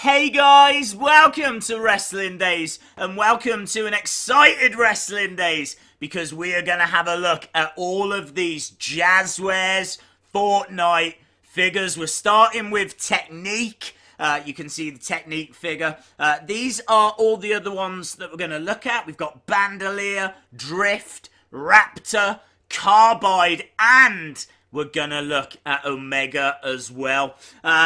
Hey guys, welcome to Wrestling Days, and welcome to an excited Wrestling Days, because we are going to have a look at all of these Jazwares Fortnite figures. We're starting with Teknique. You can see the Teknique figure. These are all the other ones that we're going to look at. We've got Bandolier, Drift, Raptor, Carbide, and we're gonna look at Omega as well.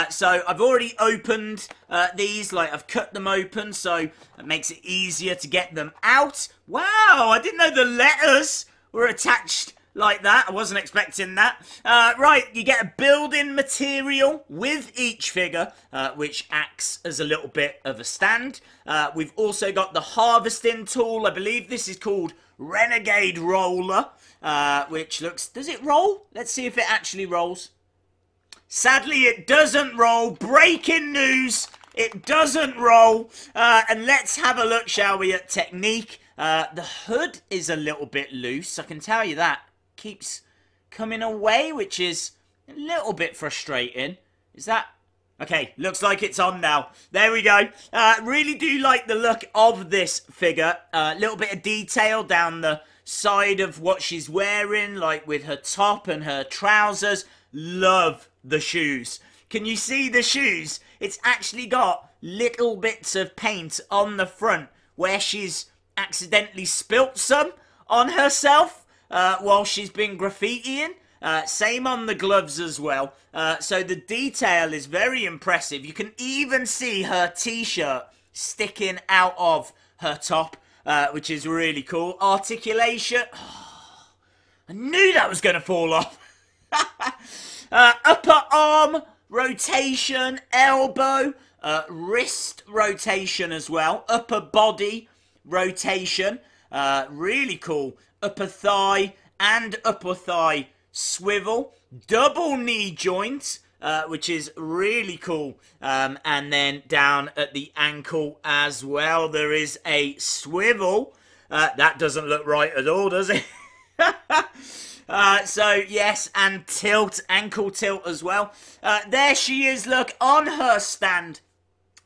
So I've already opened these, like I've cut them open, so it makes it easier to get them out. Wow, I didn't know the letters were attached like that. I wasn't expecting that. Right, you get a building material with each figure, which acts as a little bit of a stand. We've also got the harvesting tool. I believe this is called Renegade Roller. Which looks... Does it roll? Let's see if it actually rolls. Sadly, it doesn't roll. Breaking news. It doesn't roll. And let's have a look, shall we, at Teknique. The hood is a little bit loose. I can tell you that. Keeps coming away, which is a little bit frustrating. Is that... Okay, looks like it's on now. There we go. Really do like the look of this figure. A little bit of detail down the side of what she's wearing, like with her top and her trousers. Love the shoes. Can you see the shoes? It's actually got little bits of paint on the front where she's accidentally spilt some on herself while she's been graffitiing. Same on the gloves as well. So the detail is very impressive. You can even see her t-shirt sticking out of her top, which is really cool. Articulation. Oh, I knew that was going to fall off. Upper arm rotation, elbow, wrist rotation as well. Upper body rotation. Really cool. Upper thigh and upper thigh swivel. Double knee joint, which is really cool. And then down at the ankle as well, there is a swivel. That doesn't look right at all, does it? So, yes, and tilt, ankle tilt as well. There she is, look, on her stand.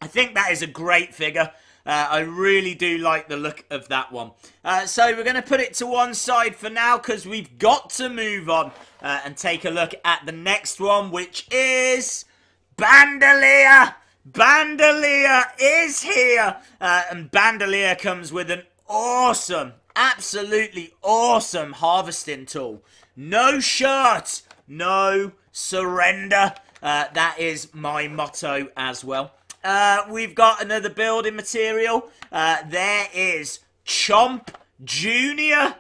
I think that is a great figure. I really do like the look of that one. So we're going to put it to one side for now, because we've got to move on and take a look at the next one, which is Bandolier. Bandolier is here. And Bandolier comes with an awesome, absolutely awesome harvesting tool. No shirt, no surrender. That is my motto as well. We've got another building material. There is Chomp Jr.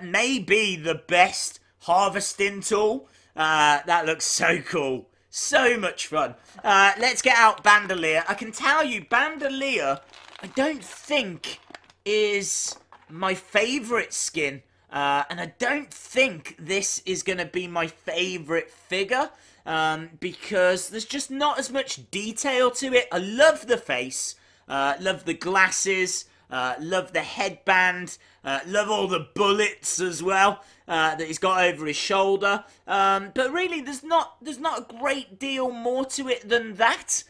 Maybe the best harvesting tool. That looks so cool. So much fun. Let's get out Bandolier. I can tell you, Bandolier, I don't think is my favourite skin. And I don't think this is going to be my favourite figure. Because there's just not as much detail to it. I love the face, love the glasses, love the headband, love all the bullets as well that he's got over his shoulder. But really, there's not a great deal more to it than that.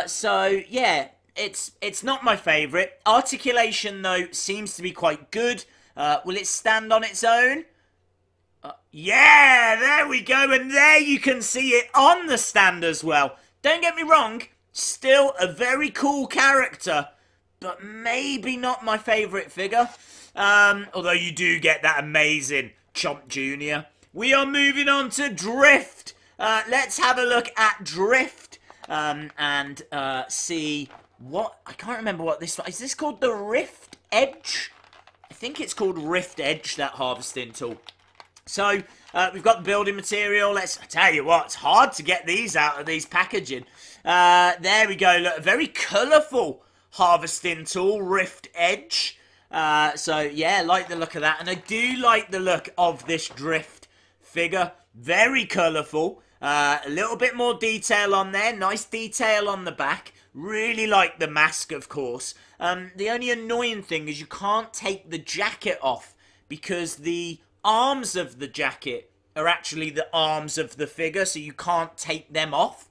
So yeah, it's not my favourite. Articulation though seems to be quite good. Will it stand on its own? Yeah, there we go, and there you can see it on the stand as well. Don't get me wrong, still a very cool character, but maybe not my favourite figure. Although you do get that amazing Chomp Jr. We are moving on to Drift. Let's have a look at Drift and see what... I can't remember what this... Is this called the Rift Edge? I think it's called Rift Edge, that harvesting tool. So, we've got the building material. I tell you what, it's hard to get these out of these packaging. There we go. Look, a very colourful harvesting tool, Rift Edge. So, yeah, like the look of that. And I do like the look of this Drift figure. Very colourful. A little bit more detail on there. Nice detail on the back. Really like the mask, of course. The only annoying thing is you can't take the jacket off, because the arms of the jacket are actually the arms of the figure, so you can't take them off.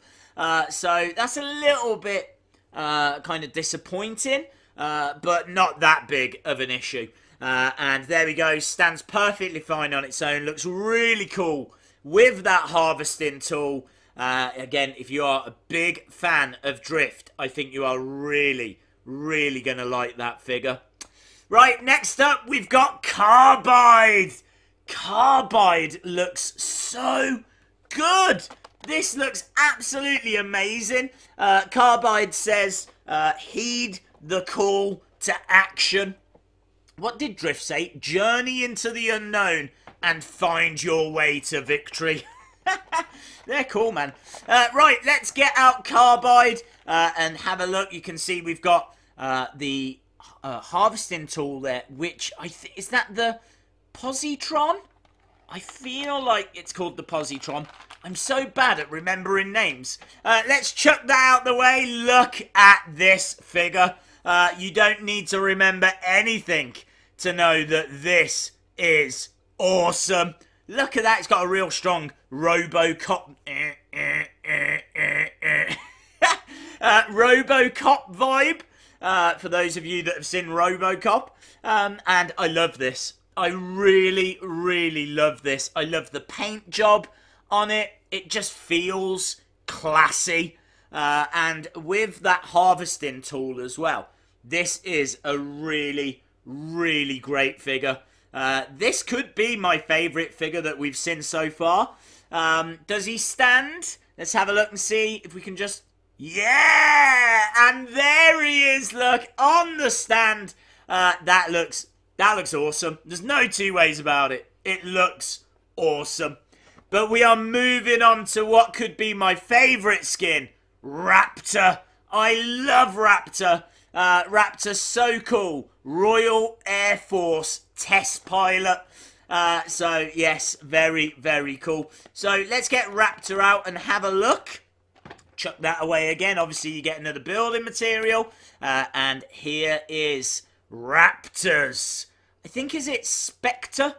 So that's a little bit kind of disappointing, but not that big of an issue. And there we go, stands perfectly fine on its own, looks really cool with that harvesting tool. Again, if you are a big fan of drift, I think you are really, really going to like that figure. Right, next up, we've got Carbide. Carbide looks so good. This looks absolutely amazing. Carbide says, heed the call to action. What did Drift say? Journey into the unknown and find your way to victory. They're cool, man. Right, let's get out Carbide and have a look. You can see we've got the harvesting tool there, which I think is that the positron? I feel like it's called the positron. I'm so bad at remembering names. Let's chuck that out the way. Look at this figure. You don't need to remember anything to know that this is awesome. Look at that. It's got a real strong RoboCop RoboCop vibe, for those of you that have seen RoboCop. And I love this. I really, really love this. I love the paint job on it. It just feels classy. And with that harvesting tool as well, this is a really, really great figure. This could be my favourite figure that we've seen so far. Does he stand? Let's have a look and see if we can just... Yeah! And there he is, look, on the stand. That looks awesome. There's no two ways about it. It looks awesome. But we are moving on to what could be my favourite skin, Raptor. I love Raptor. Raptor's so cool. Royal Air Force test pilot. So, yes, very, very cool. So, let's get Raptor out and have a look. Chuck that away again. Obviously, you get another building material. And here is Raptors. I think, is it Spectre?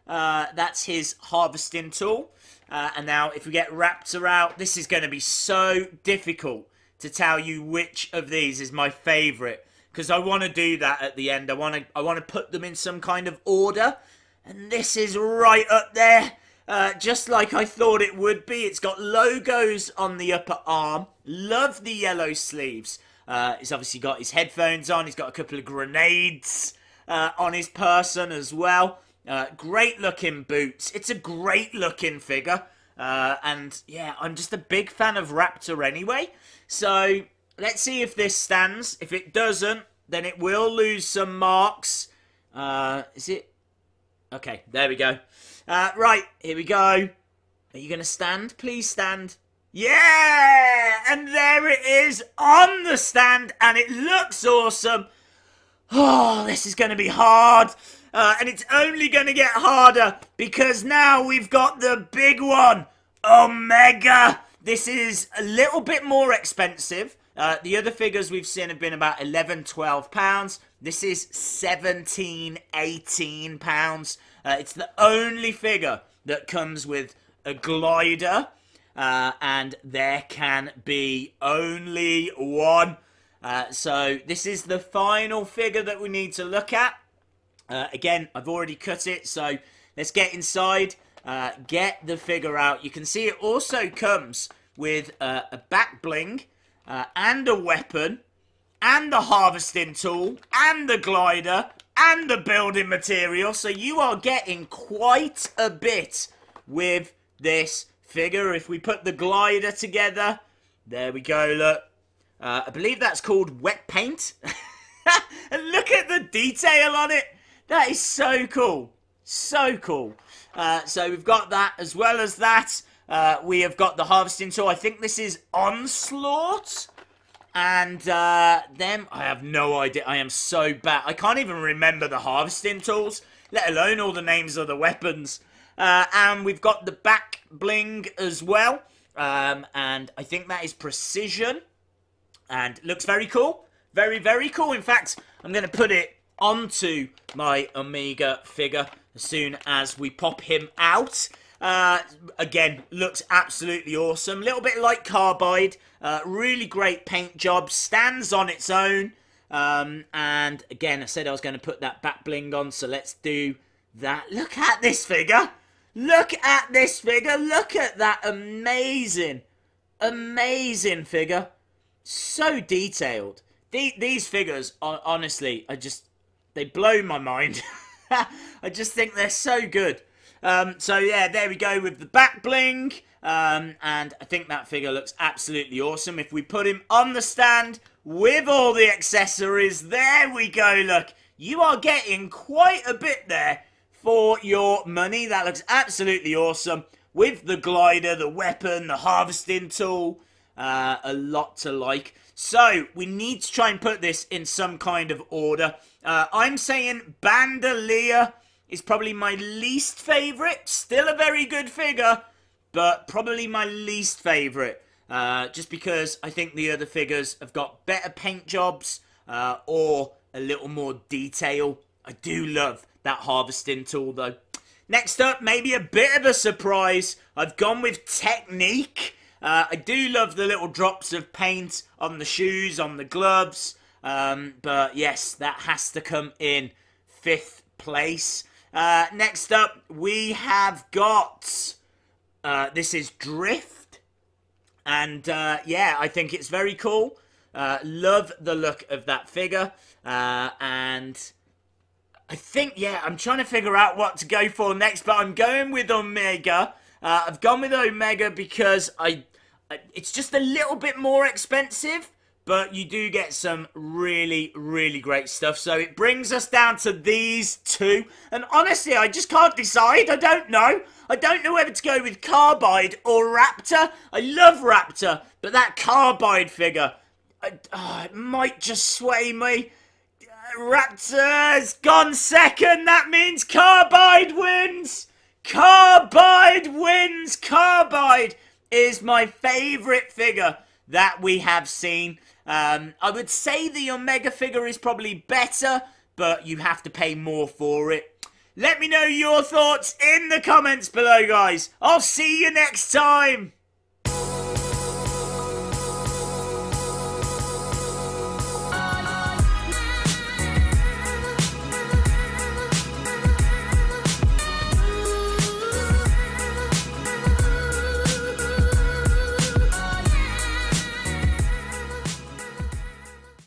That's his harvesting tool. And now, if we get Raptor out, this is going to be so difficult to tell you which of these is my favourite, because I want to do that at the end. I want to put them in some kind of order, and this is right up there, just like I thought it would be. It's got logos on the upper arm. Love the yellow sleeves. He's obviously got his headphones on. He's got a couple of grenades on his person as well. Great looking boots. It's a great looking figure. And yeah, I'm just a big fan of Raptor anyway. So let's see if this stands. If it doesn't, then it will lose some marks. Is it? Okay, there we go. Right, here we go. Are you going to stand? Please stand. Yeah! And there it is on the stand, and it looks awesome. Oh, this is going to be hard. And it's only going to get harder because now we've got the big one, Omega. This is a little bit more expensive. The other figures we've seen have been about £11–12. This is £17–18. It's the only figure that comes with a glider, and there can be only one. So this is the final figure that we need to look at. Again, I've already cut it, so let's get inside, get the figure out. You can see it also comes with a back bling, and a weapon, and the harvesting tool, and the glider, and the building material. So you are getting quite a bit with this figure. If we put the glider together, there we go, look. I believe that's called wet paint. And look at the detail on it. That is so cool. So cool. So we've got that. As well as that, we have got the harvesting tool. I think this is Onslaught. And them, I have no idea. I am so bad. I can't even remember the harvesting tools, let alone all the names of the weapons. And we've got the back bling as well. And I think that is Precision. And looks very cool. Very, very cool. In fact, I'm going to put it onto my Omega figure as soon as we pop him out. Again, looks absolutely awesome. Little bit like Carbide. Really great paint job. Stands on its own. And again, I said I was going to put that back bling on, so let's do that. Look at this figure. Look at this figure. Look at that amazing, amazing figure. So detailed. These figures are honestly, they blow my mind. I just think they're so good. So yeah, there we go with the back bling. And I think that figure looks absolutely awesome. If we put him on the stand with all the accessories, there we go, look. You are getting quite a bit there for your money. That looks absolutely awesome. With the glider, the weapon, the harvesting tool. A lot to like. So, we need to try and put this in some kind of order. I'm saying Bandolier is probably my least favourite. Still a very good figure, but probably my least favourite. Just because I think the other figures have got better paint jobs or a little more detail. I do love that harvesting tool though. Next up, maybe a bit of a surprise. I've gone with Teknique. I do love the little drops of paint on the shoes, on the gloves. But yes, that has to come in 5th place. Next up, we have got... this is Drift. And yeah, I think it's very cool. Love the look of that figure. And I think, yeah, I'm trying to figure out what to go for next. But I'm going with Omega. I've gone with Omega because it's just a little bit more expensive. But you do get some really, really great stuff. So it brings us down to these two. And honestly, I just can't decide. I don't know. I don't know whether to go with Carbide or Raptor. I love Raptor. But that Carbide figure, it might just sway me. Raptor's gone second. That means Carbide wins. Carbide wins. Carbide is my favourite figure that we have seen. I would say the Omega figure is probably better, but you have to pay more for it. Let me know your thoughts in the comments below, guys. I'll see you next time.